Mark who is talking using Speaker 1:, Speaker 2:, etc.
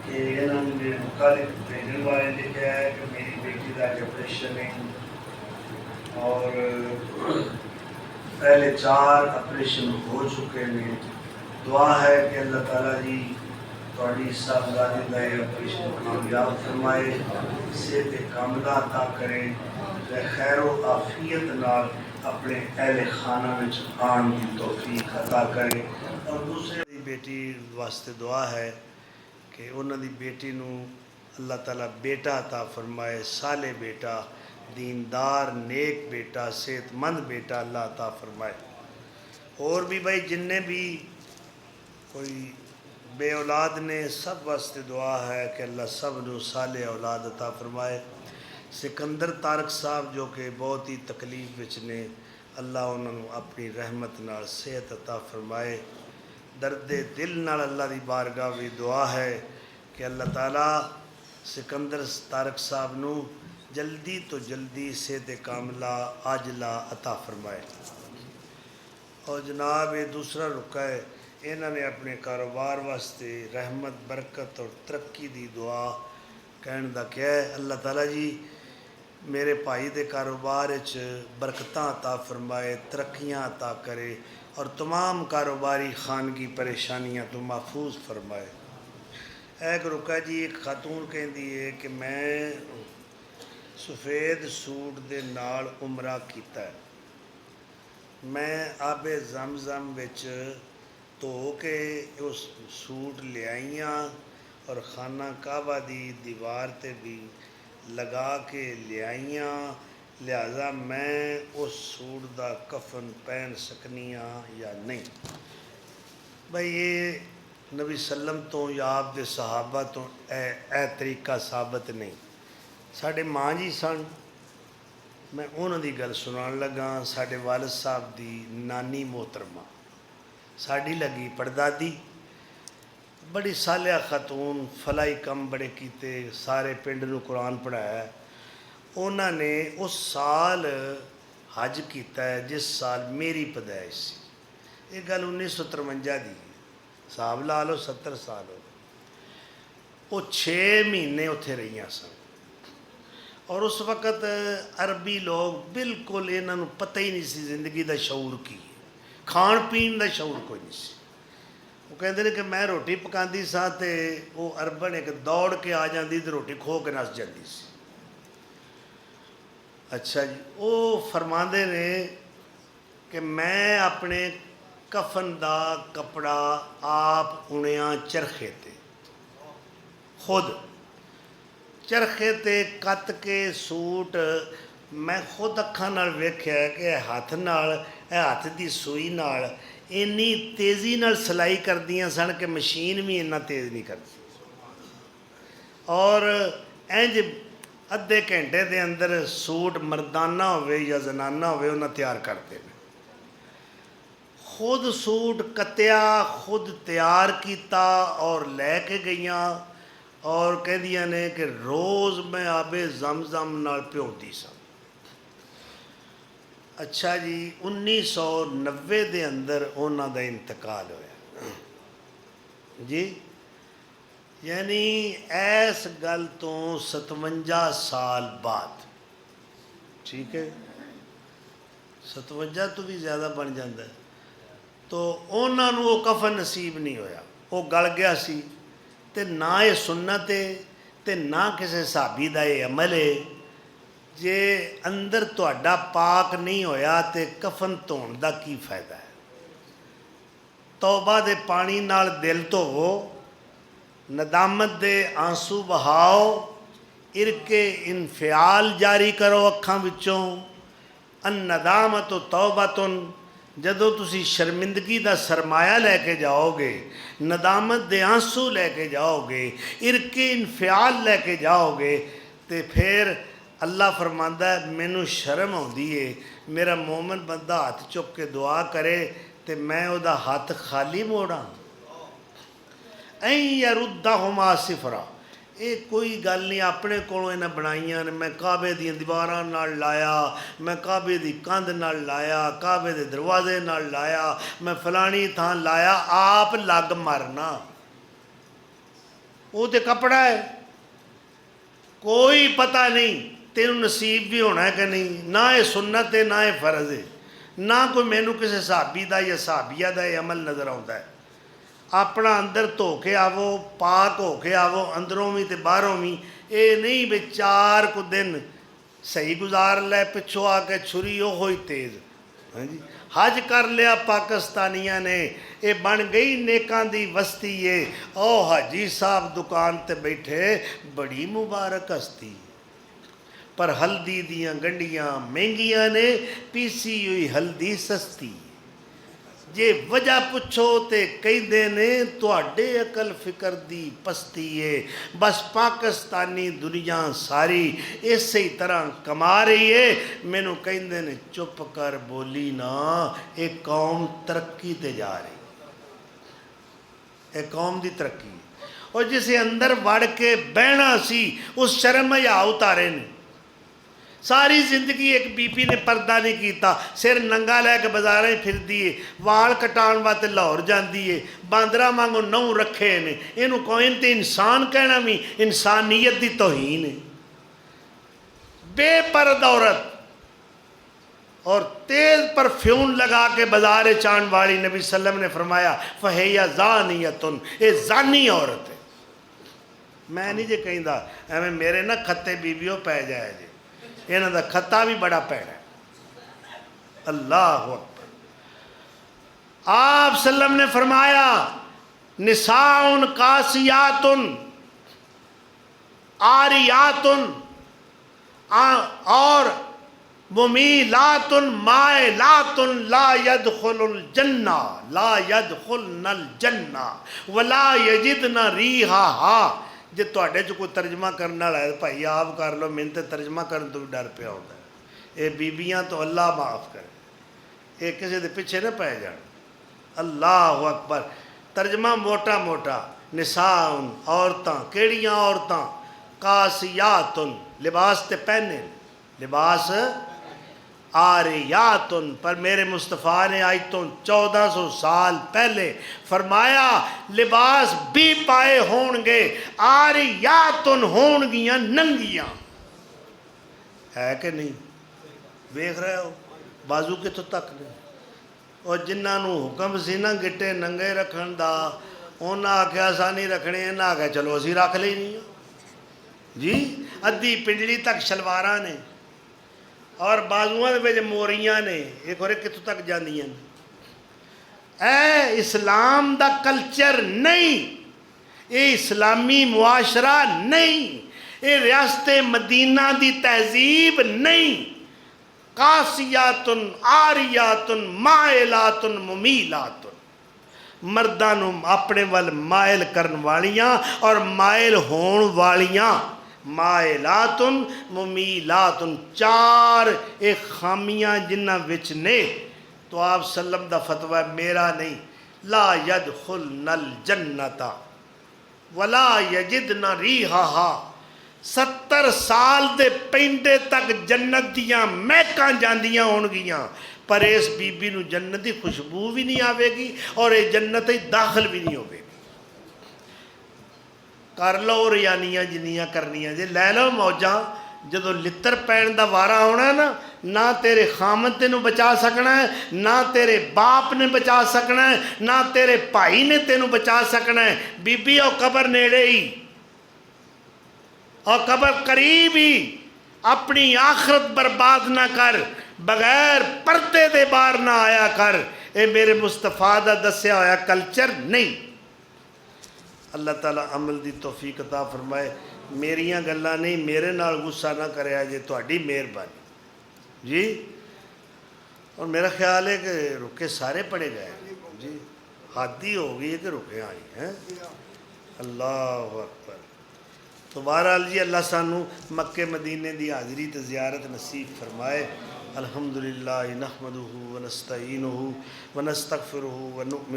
Speaker 1: कि इन्होंने मेरे मुतालिक भेजने वाले लिखा है कि मेरी बेटी का ऑपरेशन है और पहले 4 ऑपरेशन हो चुके हैं। दुआ है कि अल्लाह ताला जी थोड़ी साहबजादी का यह ऑपरेशन कामयाब फरमाए, सेहत कामला अता करे, खैर आफियत नाल अपने अहले खाना में आन की तौफीक अता करे। और दूसरी बेटी वास्ते दुआ है कि उन्होंने बेटी नू अल्लाह ताला बेटा अता फरमाए, साले बेटा, दीनदार नेक बेटा, सेहतमंद बेटा अल्लाह अता फरमाए। और भी भाई जिन्ने भी कोई बे औलाद ने सब वास्ते दुआ है कि अल्लाह सब नू साले औलाद अता फरमाए। सिकंदर तारक साहब जो कि बहुत ही तकलीफ विच ने, अल्लाह उन्होंने अपनी रहमत नाल सेहत अता फरमाए। दर्द दिल नाल अल्लाह की बारगाह भी दुआ है कि अल्लाह ताला सिकंदर तारक साहब नू जल्दी तो जल्दी सेहत कामला आजला अता फरमाए। और जनाब ये दूसरा रुका है, इन्होंने अपने कारोबार वास्ते रहमत बरकत और तरक्की की दुआ कहने का क्या है। अल्लाह ताला जी मेरे भाई के कारोबार बरकत अता फरमाए, तरक्कियाँ अता करे और तमाम कारोबारी खानगी परेशानियाँ तो महफूज फरमाए। एक रुका जी एक खातून कहती है कि मैं सफ़ेद सूट के नाल उमरा कीता है, मैं आबे जमजम विच धो के उस सूट लियाइयाँ और खाना काबा दी दीवार ते भी लगा के लियाइयाँ, लिहाजा मैं उस सूट का कफन पहन सकनी हाँ या नहीं। भाई ये नबी सल्लम तो या आप दे सहाबा तो ए तरीका साबित नहीं। साढ़े माँ जी सन, मैं उन्हों की गल सुनान लगा। साढ़े वालिद साहब की नानी मोहतरमा साड़ी लगी परदादी, बड़ी सालिया खातून, फलाई कम बड़े कीते, सारे पिंड नूं कुरान पढ़ाया। उन्होंने उस साल हज किया है जिस साल मेरी पैदाइश सी। ये गल 1953 की, हिसाब ला लो 70 साल हो गए। वो 6 महीने उत्थे रही सन और उस वक़्त अरबी लोग बिल्कुल इन्हों पता ही नहीं सी जिंदगी का शऊर की, खाण पीण का शऊर कोई नहीं सी। वो कहते हैं कि मैं रोटी पकाती सा ते वो अरबन एक दौड़ के आ जाती तो रोटी खो के नस जाती सी। अच्छा जी, वो फरमाते ने कि मैं अपने कफन का कपड़ा आप उणिया चरखे ते, खुद चरखे ते कत के सूट मैं खुद अखां नाल वेख्या कि हथ नाल हथ की सूई नाल इन्नी तेज़ी नाल सिलाई करदियां सन कि मशीन भी इन्ना तेज़ नहीं करती। और इंज अद्धे घंटे के अंदर सूट मर्दाना होवे या जनाना होवे उन्हें तैयार करते हैं। खुद सूट कत्या, खुद तैयार किया और लैके गईयां और कहदियां ने कि रोज़ मैं आबे जमजम नाल प्योती सा। अच्छा जी, 1990 के अंदर उन्हों का इंतकाल होया जी, यानी इस गल तो 57 साल बाद, ठीक है 57 तो भी ज़्यादा बन जाता है। तो उन्होंने वो कफन नसीब नहीं होया, वो गल गया सी। ते ना ये सुन्नत है ते ना किसी साबी का ये अमल है। जे अंदर तुहाडा पाक नहीं होया तो कफन धोण का की फायदा है। तौबा दे पानी नाल दिल धोवो, नदामत दे आंसू बहाओ, इरके इनफियाल जारी करो अखां विचों। अन नदामत तौबातुन, जदों तुसी शर्मिंदगी का सरमाया लैके जाओगे, नदामत दे आंसू लैके जाओगे, इरके इनफियाल लैके जाओगे, तो फिर अल्लाह फरमांदा है मैनू शर्म आउंदी है, मेरा मोमन बंदा हाथ चुक के दुआ करे तो मैं उहदा हाथ खाली मोड़ा। ऐं यरुद्दा हुमा सिफरा, ये कोई गल नहीं अपने कोलों इन्हें बनाइया ने। मैं काबे दी दीवारां नाल लाया, मैं काबे दी कंध नाल लाया, काबे दे दरवाजे नाल लाया, मैं फलानी थां लाया, आप लग मरना।
Speaker 2: وہ تو کپڑا ہے، کوئی پتہ نہیں تینوں نصیب بھی ہونا ہے کہ نہیں، نہ یہ سنت ہے نہ یہ فرض ہے، نہ کوئی مینوں کسی صحابی دا یا صحابیہ دا یہ عمل نظر آتا ہے۔ اپنا اندر دھو کے آو، پاک ہو کے آو، اندروں بھی تے باہروں بھی، اے نہیں بھی 4 کو دن صحیح گزار لے، پچھو آ کے چھری وہ ہوئی تیز۔ ہاں جی، حج کر لیا پاکستانیاں نے، یہ بن گئی نیکاں دی وستی ہے۔ او حاجی صاحب دکان تے بیٹھے، بڑی مبارک ہستی، پر ہلدی دیاں گنڈیاں مہنگیاں نے، پیسی ہوئی ہلدی سستی۔ جے وجہ پچھو تے کئی دینے تواڈے عقل فکر دی پستی ہے۔ بس پاکستانی دنیا ساری اسی طرح کما رہی ہے۔ مینوں کہیں دینے چپ کر بولی نا، ایک قوم ترقی تے جا رہی، ایک قوم دی ترقی، اور جسے اندر وڑ کے بہنا سی اس شرم حیا اتارے نے۔ ساری زندگی ایک بی بی نے پردہ نہیں کیتا، سر ننگا لے کے بازاریں پھر دیے، وال کٹان واسطے لاہور جاندی ہے، باندرا مانگو 9 رکھے نے، اینوں کوئی تے انسان کہنا بھی انسانیت دی توہین ہے۔ بے پرد عورت اور تیز پرفیوم لگا کے بازار چان والی، نبی صلی اللہ علیہ وسلم نے فرمایا فہیا زانیتن، یہ زانی عورت ہے۔ میں نہیں جے کہیں دا ایویں میرے نہ کھتے بیویوں پہ جائے جے، انہاں دا خطہ بھی بڑا پیڑا ہے۔ اللہ اکبر۔ آپ صلی اللہ علیہ وسلم نے فرمایا نساء کاسیات عاریات اور ممیلات مائلات لا يدخل الجنہ، لا يدخلن الجنہ ولا یجدن ریحہا۔ جے تواڈے چ کوئی ترجمہ کرنے والا ہے بھائی آپ کر لو، میں تے ترجمہ کرنے تو بھی ڈر پیا ہوتا ہے۔ اے بیبیاں تو اللہ معاف کرے، اے کسی دے پیچھے نہ پے جان۔ اللہ اکبر۔ ترجمہ موٹا موٹا، نساء عورتاں، کیڑیاں عورتاں، کاسیات لباس تے پہنے، لباس آریاتن، پر میرے مصطفیٰ نے آج تو 1400 سال پہلے فرمایا لباس بھی پائے ہون گے، آریاتن ہون گیاں ننگیاں۔ ہے کہ نہیں؟ دیکھ رہے ہو بازو کتوں تک نہیں، اور جنہاں نو حکم سی نا گٹے ننگے رکھن دا، انہاں آکھیا سا نہیں رکھنے، انہاں آکھیا چلو اسی رکھ لئی نہیں جی۔ ادھی پنڈلی تک شلواراں نے اور بازوؤں دے وچ موریاں نے، ایک اور کتوں تک جاندیاں۔ اے اسلام دا کلچر نہیں، اے اسلامی معاشرہ نہیں، اے ریاست مدینہ دی تہذیب نہیں۔ قاسیاتن عاریاتن مائلاتن ممیلاتن، مردانوں اپنے وال مائل کرن والیاں اور مائل ہون والیاں، مائلاتن ممیلاتن، 4 ایک خامیاں جنہ وچ نے۔ تو آپ صلی اللہ علیہ وسلم دا فتویٰ میرا نہیں، لا یدخلن الجنۃ ولا یجدن ریحہا۔ 70 سال دے پینڈے تک جنت دیاں مہکاں جاندیاں ہون گیاں، پر اس بی بی نو جنت دی خوشبو بھی نہیں آوے گی اور یہ جنت ہی داخل بھی نہیں ہوگی۔ کر لو ریانیاں جنیاں کرنیاں جے، لے لو موجاں، جدو لتر پین دا وارا ہونا نا، نہ تیرے خامد تینوں بچا سکنا ہے، نہ تیرے باپ نے بچا سکنا ہے، نہ تیرے بھائی نے تینوں بچا سکنا ہے۔ بی بی او قبر نیڑے ہی اور قبر قریب ہی، اپنی آخرت برباد نہ کر، بغیر پردے دے باہر نہ آیا کر۔ اے میرے مصطفیٰ دا دسیا ہویا کلچر نہیں۔ اللہ تعالیٰ عمل دی توفیق عطا فرمائے۔ میریاں گلاں نہیں، میرے نال غصہ نہ کرے جے، تہاڈی مہربانی جی۔ اور میرا خیال ہے کہ رکے سارے پڑے گئے جی، حادی ہو گئی ہے کہ رکے آئی ہیں۔ اللہ اکبر۔ تو بہرحال جی اللہ سانو مکے مدینے دی حاضری تے زیارت نصیب فرمائے۔ الحمدللہ نحمدہ ونستعینہ ونستغفرہ ونؤمن